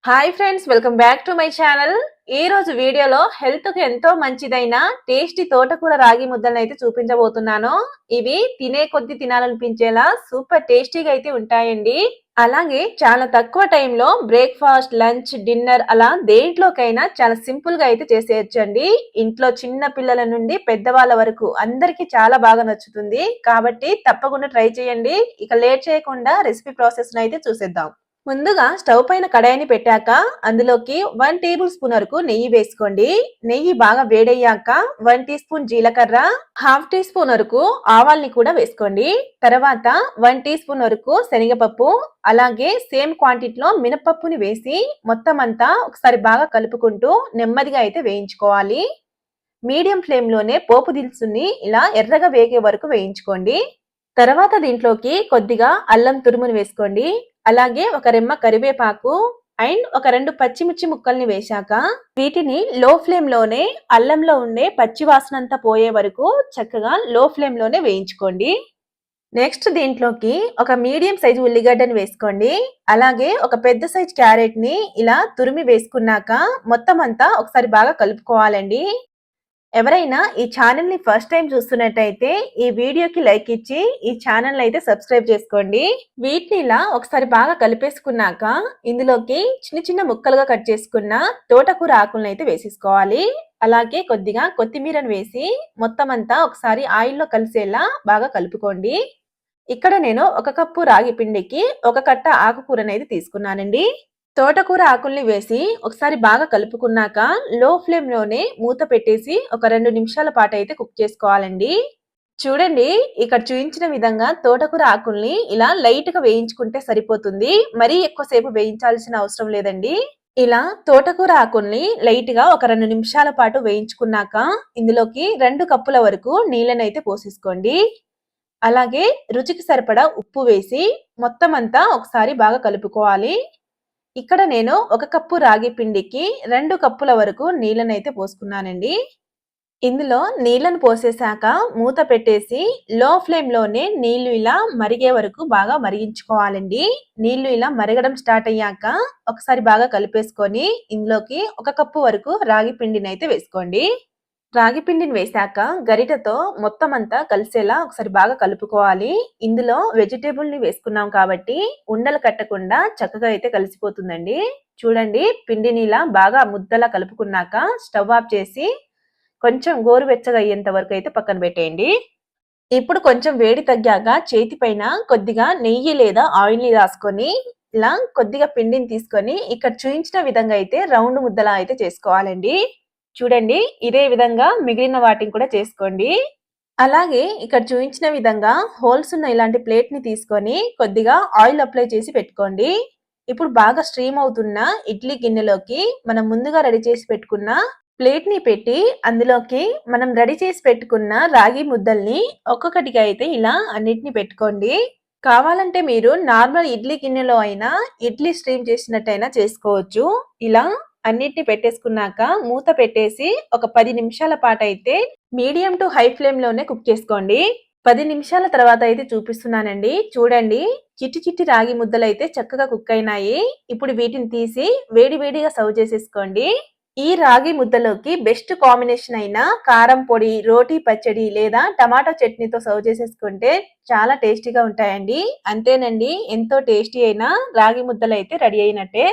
Hi friends, welcome back to my channel. ఈ రోజు వీడియోలో హెల్త్ కు ఎంతో మంచిదైన టేస్టీ తోటకూర రాగి ముద్దలను అయితే చూపించబోతున్నాను. ఇవి తినే కొద్ది తినాలనిపించేలా సూపర్ టేస్టీగా అయితే ఉంటాయండి. అలాగే చాలా తక్కువ టైంలో బ్రేక్ఫాస్ట్, లంచ్, డిన్నర్ అలా దేంట్లోకైనా చాలా సింపుల్ గా అయితే చేసేయచ్చండి. ఇంట్లో చిన్న పిల్లల నుండి పెద్దవాళ్ళ వరకు అందరికి చాలా బాగా నచ్చుతుంది. కాబట్టి తప్పకుండా ట్రై చేయండి. ఇక లేట్ చేయకుండా రెసిపీ ప్రాసెస్ అయితే చూసేద్దాం. ముందుగా స్టవ్ పైన కడాయిని పెట్టాక అందులోకి 1 టేబుల్ స్పూన్ వరకు నెయ్యి వేసుకోండి. నెయ్యి బాగా వేడయ్యాక 1 టీ స్పూన్ జీలకర్ర, హాఫ్ టీ స్పూన్ వరకు ఆవాల్ని కూడా వేసుకోండి. తర్వాత 1 టీ స్పూన్ వరకు శనగపప్పు, అలాగే సేమ్ క్వాంటిటీలో మినపప్పుని వేసి మొత్తం అంతా ఒకసారి బాగా కలుపుకుంటూ నెమ్మదిగా అయితే వేయించుకోవాలి. మీడియం ఫ్లేమ్ లోనే పోపు దినుసుని ఇలా ఎర్రగా వేగే వరకు వేయించుకోండి. తర్వాత దీంట్లోకి కొద్దిగా అల్లం తురుముని వేసుకోండి. అలాగే ఒక రెమ్మ కరివేపాకు అండ్ ఒక 2 పచ్చిమిర్చి ముక్కల్ని వేశాక వీటిని లో ఫ్లేమ్ లోనే అల్లంలో ఉండే పచ్చి వాసన అంతా పోయే వరకు చక్కగా లో ఫ్లేమ్ లోనే వేయించుకోండి. నెక్స్ట్ దీంట్లోకి ఒక మీడియం సైజు ఉల్లిగడ్డని వేసుకోండి. అలాగే ఒక పెద్ద సైజు క్యారెట్ ని ఇలా తురిమి వేసుకున్నాక మొత్తం అంతా ఒకసారి బాగా కలుపుకోవాలండి. ఎవరైనా ఈ ఛానల్ ని ఫస్ట్ టైం చూస్తున్నట్టయితే ఈ వీడియోకి లైక్ ఇచ్చి ఈ ఛానల్ అయితే సబ్స్క్రైబ్ చేసుకోండి. వీటిని ఇలా ఒకసారి బాగా కలిపేసుకున్నాక ఇందులోకి చిన్న చిన్న ముక్కలుగా కట్ చేసుకున్న తోటకూర ఆకులను అయితే వేసేసుకోవాలి. అలాగే కొద్దిగా కొత్తిమీరను వేసి మొత్తం అంతా ఒకసారి ఆయిల్లో కలిసేలా బాగా కలుపుకోండి. ఇక్కడ నేను 1 కప్పు రాగి పిండికి 1 కట్ట ఆకుకూరను అయితే తీసుకున్నానండి. తోటకూర ఆకుల్ని వేసి ఒకసారి బాగా కలుపుకున్నాక లో ఫ్లేమ్ లోనే మూత పెట్టేసి ఒక 2 నిమిషాల పాటు అయితే కుక్ చేసుకోవాలండి. చూడండి, ఇక్కడ చూపించిన విధంగా తోటకూర ఆకుల్ని ఇలా లైట్ గా వేయించుకుంటే సరిపోతుంది. మరీ ఎక్కువసేపు వేయించాల్సిన అవసరం లేదండి. ఇలా తోటకూర ఆకుల్ని లైట్ గా ఒక 2 నిమిషాల పాటు వేయించుకున్నాక ఇందులోకి 2 కప్పుల వరకు నీళ్ళని అయితే పోసేసుకోండి. అలాగే రుచికి సరిపడా ఉప్పు వేసి మొత్తం అంతా ఒకసారి బాగా కలుపుకోవాలి. ఇక్కడ నేను 1 కప్పు రాగి పిండికి 2 కప్పుల వరకు నీళ్ళనైతే పోసుకున్నానండి. ఇందులో నీళ్ళను పోసేసాక మూత పెట్టేసి లో ఫ్లేమ్ లోనే నీళ్లు ఇలా మరిగే వరకు బాగా మరిగించుకోవాలండి. నీళ్లు ఇలా మరగడం స్టార్ట్ అయ్యాక ఒకసారి బాగా కలిపేసుకొని ఇందులోకి 1 కప్పు వరకు రాగి పిండిని అయితే వేసుకోండి. రాగి పిండిని వేశాక గరిటతో మొత్తం అంతా కలిసేలా ఒకసారి బాగా కలుపుకోవాలి. ఇందులో వెజిటేబుల్ ని వేసుకున్నాం కాబట్టి ఉండలు కట్టకుండా చక్కగా అయితే కలిసిపోతుందండి. చూడండి, పిండిని ఇలా బాగా ముద్దలా కలుపుకున్నాక స్టవ్ ఆఫ్ చేసి కొంచెం గోరువెచ్చగా అయ్యేంత వరకు అయితే పక్కన పెట్టేయండి. ఇప్పుడు కొంచెం వేడి తగ్గాక చేతి పైన కొద్దిగా నెయ్యి లేదా ఆయిల్ ని రాసుకొని ఇలా కొద్దిగా పిండిని తీసుకొని ఇక్కడ చూపించిన విధంగా అయితే రౌండ్ ముద్దలా అయితే చేసుకోవాలండి. చూడండి, ఇదే విధంగా మిగిలిన వాటిని కూడా చేసుకోండి. అలాగే ఇక్కడ చూపించిన విధంగా హోల్స్ ఉన్న ఇలాంటి ప్లేట్ ని తీసుకొని కొద్దిగా ఆయిల్ అప్లై చేసి పెట్టుకోండి. ఇప్పుడు బాగా స్ట్రీమ్ అవుతున్న ఇడ్లీ గిన్నెలోకి మనం ముందుగా రెడీ చేసి పెట్టుకున్న ప్లేట్ ని పెట్టి అందులోకి మనం రెడీ చేసి పెట్టుకున్న రాగి ముద్దల్ని ఒక్కొక్కటిగా అయితే ఇలా అన్నిటిని పెట్టుకోండి. కావాలంటే మీరు నార్మల్ ఇడ్లీ గిన్నెలో అయినా ఇడ్లీ స్ట్రీమ్ చేసినట్టయినా చేసుకోవచ్చు. ఇలా అన్నిటిని పెట్టేసుకున్నాక మూత పెట్టేసి ఒక 10 నిమిషాల పాటు అయితే మీడియం టు హై ఫ్లేమ్ లోనే కుక్ చేసుకోండి. 10 నిమిషాల తర్వాత అయితే చూపిస్తున్నానండి. చూడండి, చిట్టి చిట్టి రాగి ముద్దలు అయితే చక్కగా కుక్ అయినాయి. ఇప్పుడు వీటిని తీసి వేడి వేడిగా సర్వ్ చేసేసుకోండి. ఈ రాగి ముద్దలోకి బెస్ట్ కాంబినేషన్ అయిన కారం పొడి, రోటీ పచ్చడి లేదా టమాటో చట్నీతో సర్వ్ చేసేసుకుంటే చాలా టేస్టీగా ఉంటాయండి. అంతేనండి, ఎంతో టేస్టీ అయిన రాగి ముద్దలు అయితే రెడీ అయినట్టే.